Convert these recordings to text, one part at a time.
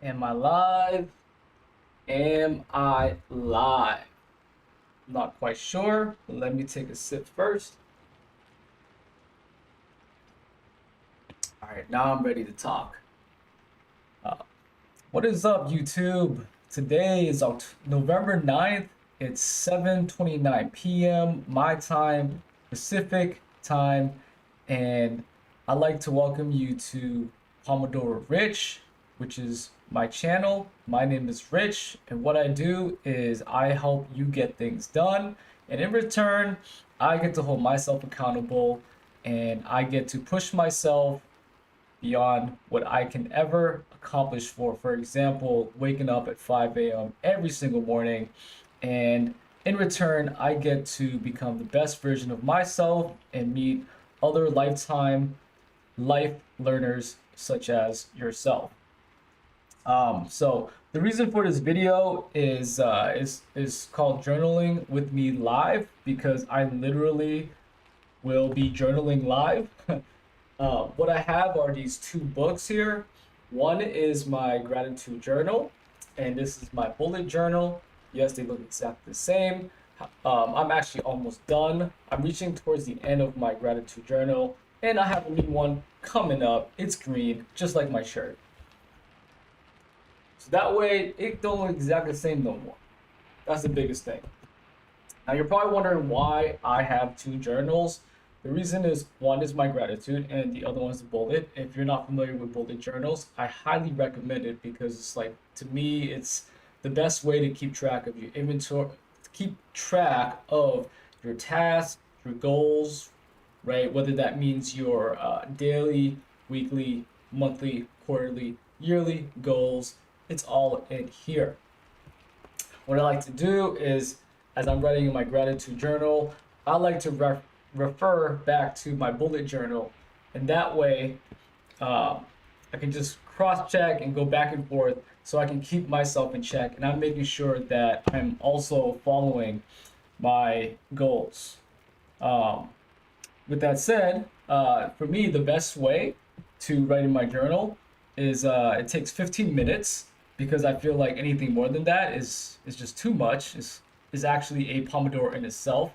Am I live? Am I live? Not quite sure. Let me take a sip first. All right, now I'm ready to talk. Uh, what is up, YouTube? Today is November 9th. It's 7:29 p.m. my time, Pacific time, and I'd like to welcome you to Pomodoro Rich, which is my channel. My name is Rich, and what I do is I help you get things done, and in return, I get to hold myself accountable and I get to push myself beyond what I can ever accomplish for example, waking up at 5 a.m. every single morning. And in return, I get to become the best version of myself and meet other lifetime life learners such as yourself. So the reason for this video is called Journaling with Me Live because I literally will be journaling live. What I have are these two books here. One is my gratitude journal, and this is my bullet journal. Yes, they look exactly the same. I'm actually almost done. I'm reaching towards the end of my gratitude journal, and I have a new one coming up. It's green, just like my shirt. So that way, it don't look exactly the same no more. That's the biggest thing. Now you're probably wondering why I have two journals. The reason is one is my gratitude and the other one is the bullet. If you're not familiar with bullet journals, I highly recommend it because it's like, to me, it's the best way to keep track of your inventory, to keep track of your tasks, your goals, right? Whether that means your daily, weekly, monthly, quarterly, yearly goals, it's all in here. What I like to do is, as I'm writing in my gratitude journal, I like to refer back to my bullet journal, and that way I can just cross check and go back and forth so I can keep myself in check, and I'm making sure that I'm also following my goals. Um, with that said, for me, the best way to write in my journal is it takes 15 minutes because I feel like anything more than that is just too much. Is actually a Pomodoro in itself,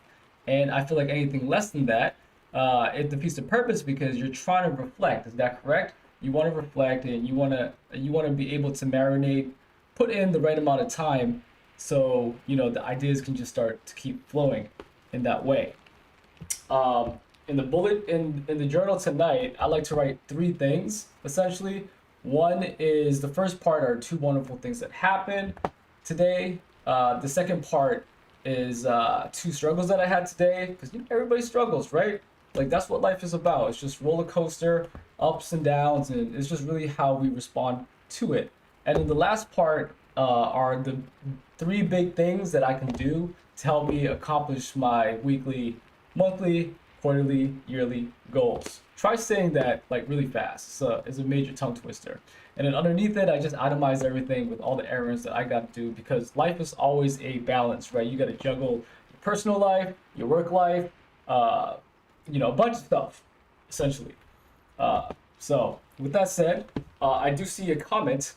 and I feel like anything less than that, it defeats the purpose because you're trying to reflect. Is that correct? You want to reflect and you want to be able to marinate, put in the right amount of time, so the ideas can just start to keep flowing in that way. In the bullet in the journal tonight, I like to write three things essentially. One is the first part are two wonderful things that happened today. The second part is two struggles that I had today because everybody struggles, right? Like that's what life is about. It's just roller coaster, ups and downs, and it's just really how we respond to it. And then the last part are the three big things that I can do to help me accomplish my weekly, monthly, quarterly, yearly goals. Try saying that like really fast. It's a major tongue twister. And then underneath it, I just itemize everything with all the errands that I got to do because life is always a balance, right? You got to juggle your personal life, your work life, a bunch of stuff, essentially. So with that said, I do see a comment.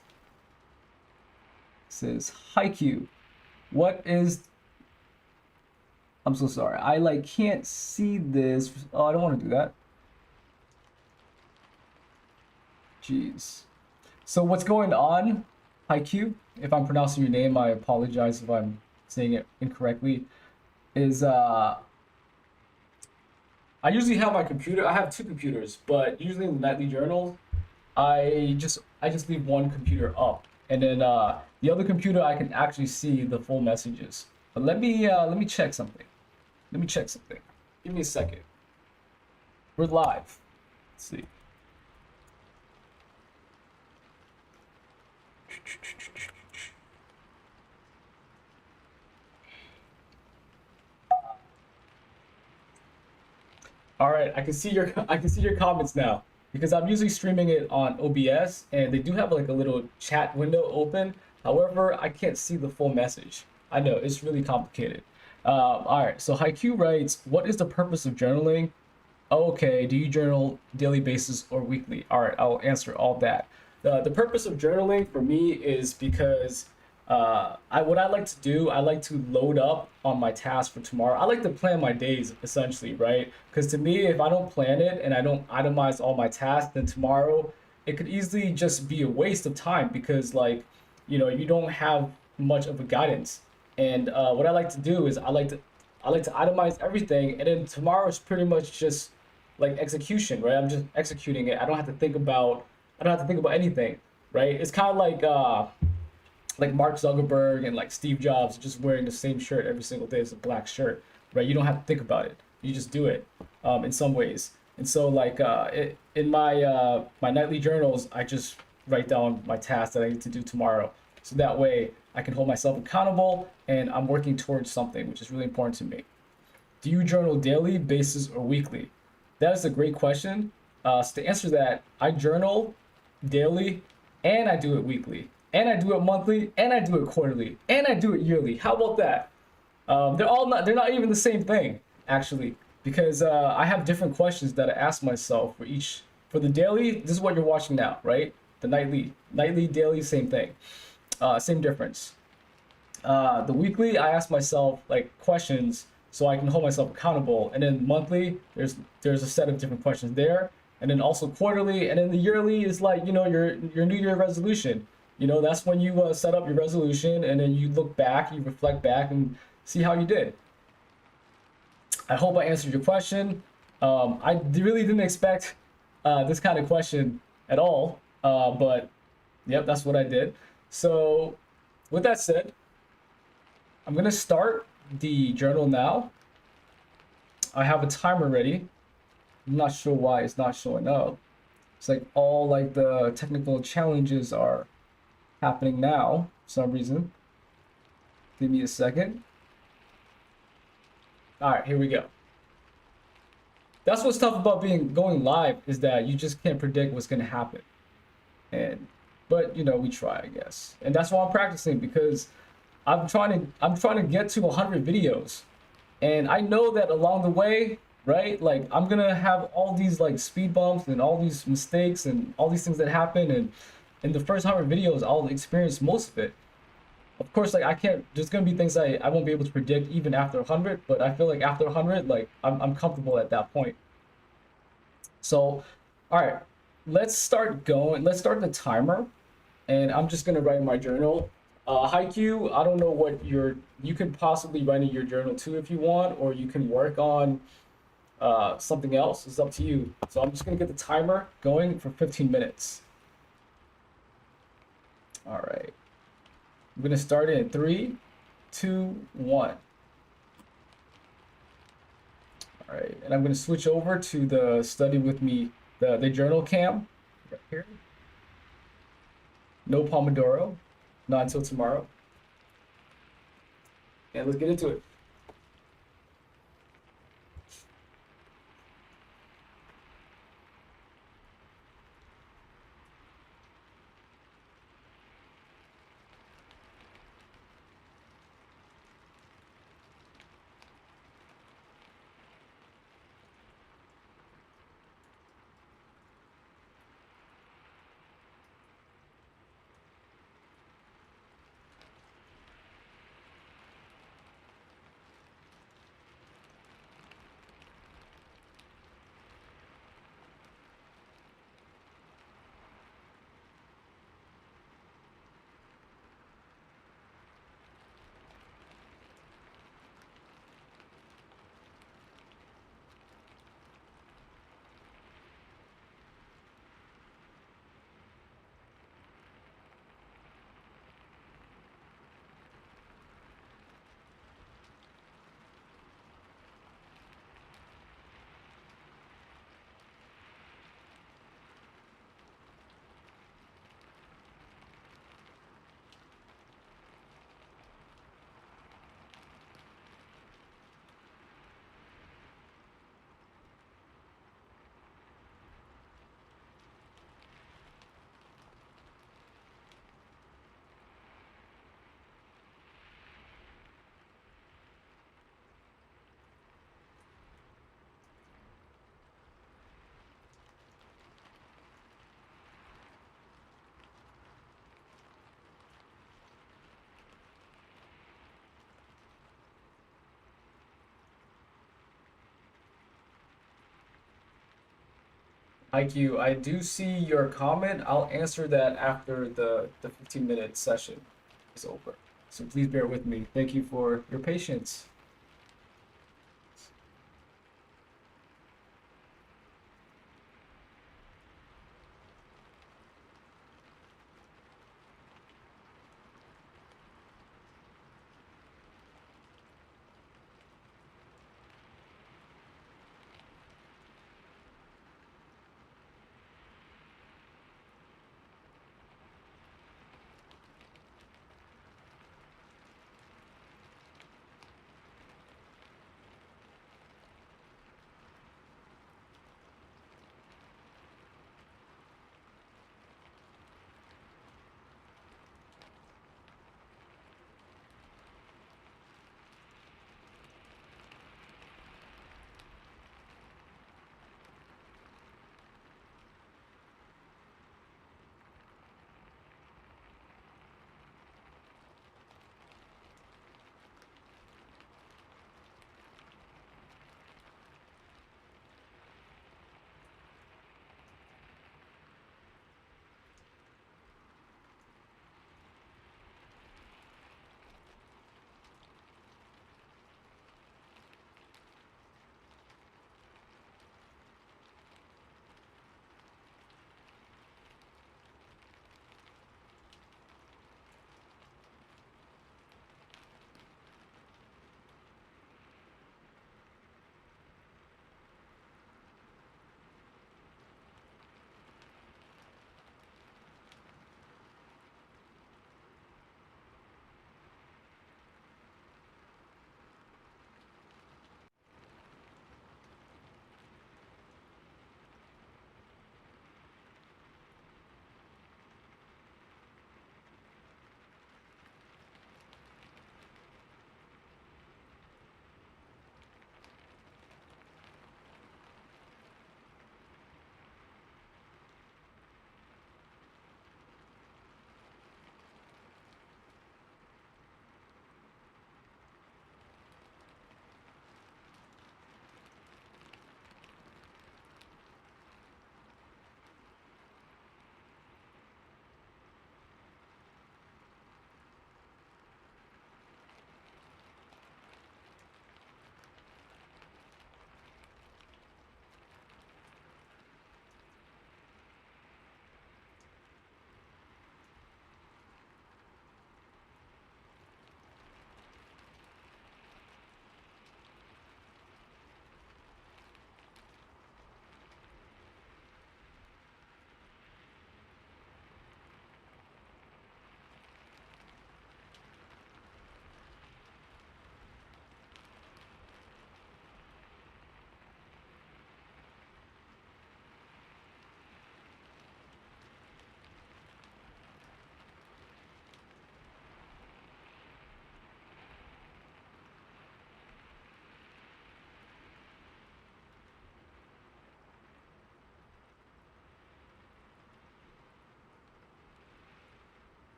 It says, "Haiku, what is?" I'm so sorry. I like can't see this. Oh, I don't want to do that. Jeez. So what's going on, Haiku? If I'm pronouncing your name, I apologize if I'm saying it incorrectly. Is I usually have my computer. I have two computers, but usually in the nightly journal, I just leave one computer up, and then the other computer I can actually see the full messages. But let me check something. Let me check something. Give me a second. We're live. Let's see. All right, I can see your comments now because I'm usually streaming it on OBS and they do have like a little chat window open. However, I can't see the full message. I know it's really complicated. All right, so Haiku writes, "What is the purpose of journaling? Okay, do you journal daily basis or weekly?" All right, I'll answer all that. The purpose of journaling for me is because what I like to do, I like to load up on my tasks for tomorrow. I like to plan my days essentially, right? Because to me, if I don't plan it and I don't itemize all my tasks, then tomorrow it could easily just be a waste of time because like, you don't have much of a guidance. And what I like to do is I like to itemize everything, and then tomorrow is pretty much just like execution, right? I'm just executing it. I don't have to think about anything, right? It's kind of like Mark Zuckerberg and like Steve Jobs just wearing the same shirt every single day as a black shirt, right? You don't have to think about it. You just do it in some ways. And so like in my nightly journals, I just write down my tasks that I need to do tomorrow. So that way I can hold myself accountable and I'm working towards something, which is really important to me. Do you journal daily, basis, or weekly? That is a great question. So to answer that, I journal daily, and I do it weekly, and I do it monthly, and I do it quarterly, and I do it yearly. How about that? They're not even the same thing actually, because I have different questions that I ask myself for each. For the daily, this is what you're watching now, right? The nightly, daily, same thing, same difference. The weekly, I ask myself like questions so I can hold myself accountable, and then monthly, there's a set of different questions there, and then also quarterly, and then the yearly is like your New Year resolution. That's when you set up your resolution, and then you look back, you reflect back, and see how you did. I hope I answered your question. I really didn't expect this kind of question at all, but yep, that's what I did. So, with that said, I'm gonna start the journal now. I have a timer ready. I'm not sure why it's not showing up. It's like all like the technical challenges are happening now for some reason. Give me a second. All right, here we go. That's what's tough about being going live is that you just can't predict what's gonna happen. And but we try, I guess. And that's why I'm practicing because I'm trying to get to 100 videos. And I know that along the way, right, like I'm gonna have all these like speed bumps and all these mistakes and all these things that happen. And in the first 100 videos, I'll experience most of it. Of course, like I can't. There's gonna be things I won't be able to predict even after 100. But I feel like after 100, like I'm comfortable at that point. So, all right, let's start going. Let's start the timer, and I'm just gonna write in my journal. Haiku, I don't know what you could possibly write in your journal too if you want, or you can work on something else. It's up to you. So I'm just gonna get the timer going for 15 minutes. All right. I'm gonna start it in three, two, one. All right, and I'm gonna switch over to the study with me, the journal cam right here. No Pomodoro, not until tomorrow. And let's get into it. IQ, I do see your comment. I'll answer that after the 15-minute session is over. So please bear with me. Thank you for your patience.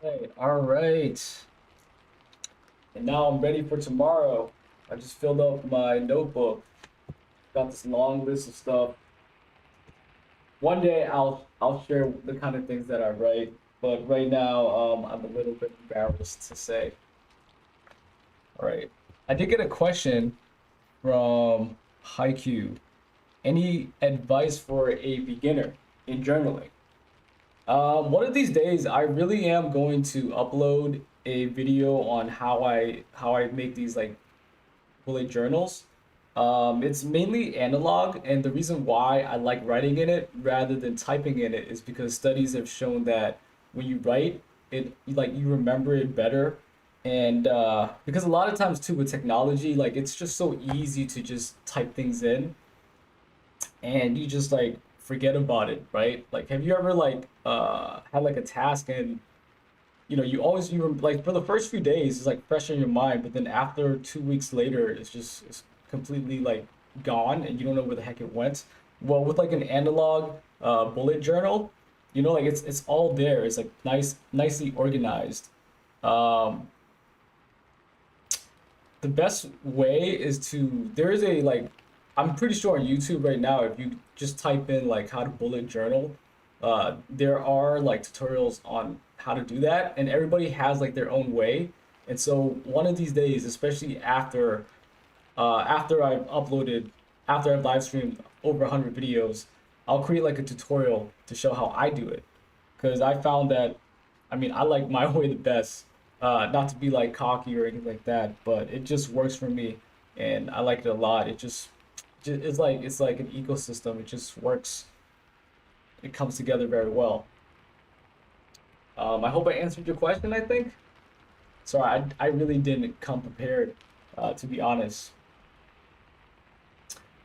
Hey, all right. And now I'm ready for tomorrow. I just filled up my notebook. Got this long list of stuff. One day I'll share the kind of things that I write, but right now I'm a little bit embarrassed to say. All right. I did get a question from Haiku. Any advice for a beginner in journaling? One of these days, I really am going to upload a video on how I make these like bullet journals. It's mainly analog, and the reason why I like writing in it rather than typing in it is because studies have shown that when you write it, like you remember it better, and because a lot of times too with technology, like it's just so easy to just type things in, and you just like forget about it, right? Like, have you ever like had like a task and you always like for the first few days it's like fresh in your mind, but then after 2 weeks later it's completely like gone and you don't know where the heck it went. Well, with like an analog bullet journal, like it's all there. It's like nicely organized. Um, the best way is to there is a like I'm pretty sure on YouTube right now if you just type in like how to bullet journal, there are like tutorials on how to do that, and everybody has like their own way. And so one of these days, especially after I've uploaded, after I've live streamed over 100 videos, I'll create like a tutorial to show how I do it. Because I found that, I mean, I like my way the best. Not to be like cocky or anything like that, but it just works for me, and I like it a lot. It's like an ecosystem. It just works. It comes together very well. I hope I answered your question. I think. Sorry, I really didn't come prepared, to be honest.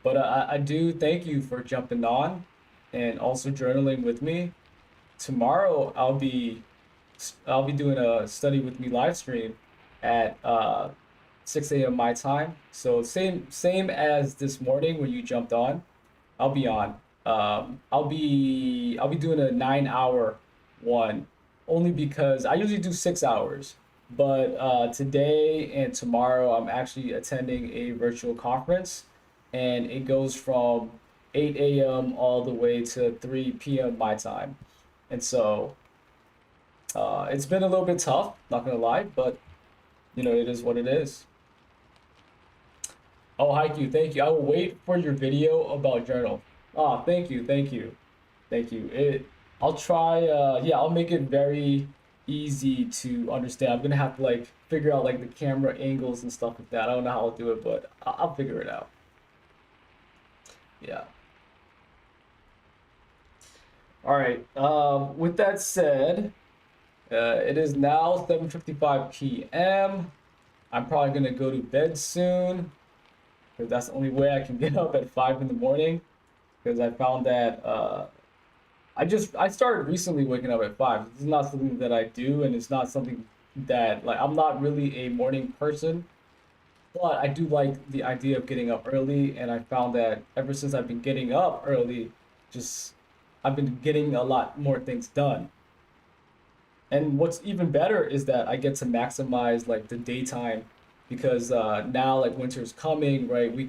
But I do thank you for jumping on and also journaling with me. Tomorrow I'll be doing a study with me live stream at 6 a.m. my time. So same as this morning when you jumped on. I'll be on. I'll be doing a 9 hour one only because I usually do 6 hours. But today and tomorrow I'm actually attending a virtual conference, and it goes from 8 a.m. all the way to 3 p.m. my time. And so it's been a little bit tough, not gonna lie, but it is what it is. Oh, Haiku, thank you. I will wait for your video about journal. Ah, thank you, thank you, thank you. I'll try. Yeah, I'll make it very easy to understand. I'm gonna have to like figure out like the camera angles and stuff like that. I don't know how I'll do it, but I'll figure it out. Yeah. All right. With that said, it is now 7:55 p.m. I'm probably gonna go to bed soon because that's the only way I can get up at 5 in the morning. Because I found that I started recently waking up at 5. This is not something that I do, and it's not something that like I'm not really a morning person, but I do like the idea of getting up early, and I found that ever since I've been getting up early, just I've been getting a lot more things done. And what's even better is that I get to maximize like the daytime because now like winter's coming, right? We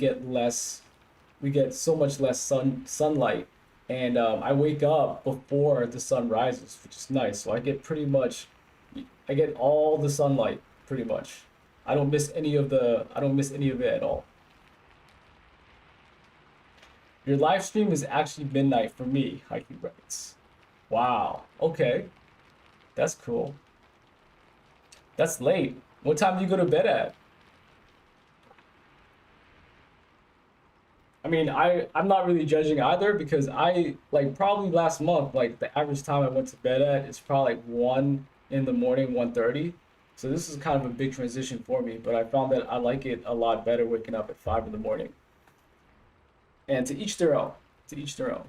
get so much less sunlight, and I wake up before the sun rises, which is nice. So I get all the sunlight pretty much. I don't miss any of it at all. Your live stream is actually midnight for me, Hiking writes. Wow. Okay, that's cool. That's late. What time do you go to bed at? I mean, I'm not really judging either because I like probably last month like the average time I went to bed at is probably like 1 in the morning, 1:30. So this is kind of a big transition for me, but I found that I like it a lot better waking up at 5 in the morning. And to each their own. To each their own.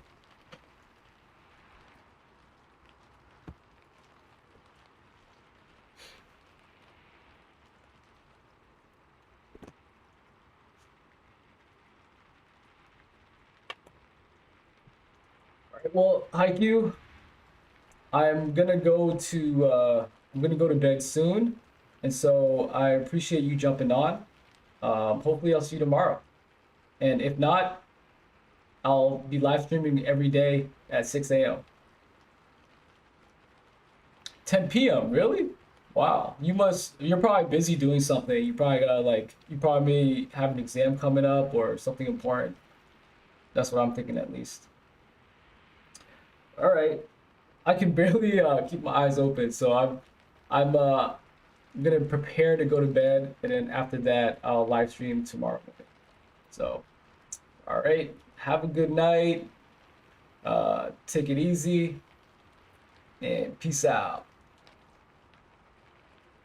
All right, well, Haiku, I'm gonna go to I'm gonna go to bed soon, and so I appreciate you jumping on. Hopefully, I'll see you tomorrow. And if not, I'll be live streaming every day at 6 a.m. 10 p.m. Really? Wow. You're probably busy doing something. You probably got like, you probably may have an exam coming up or something important. That's what I'm thinking at least. All right. I can barely keep my eyes open, so I'm gonna prepare to go to bed, and then after that, I'll live stream tomorrow morning. So, all right. Have a good night. Take it easy, and peace out.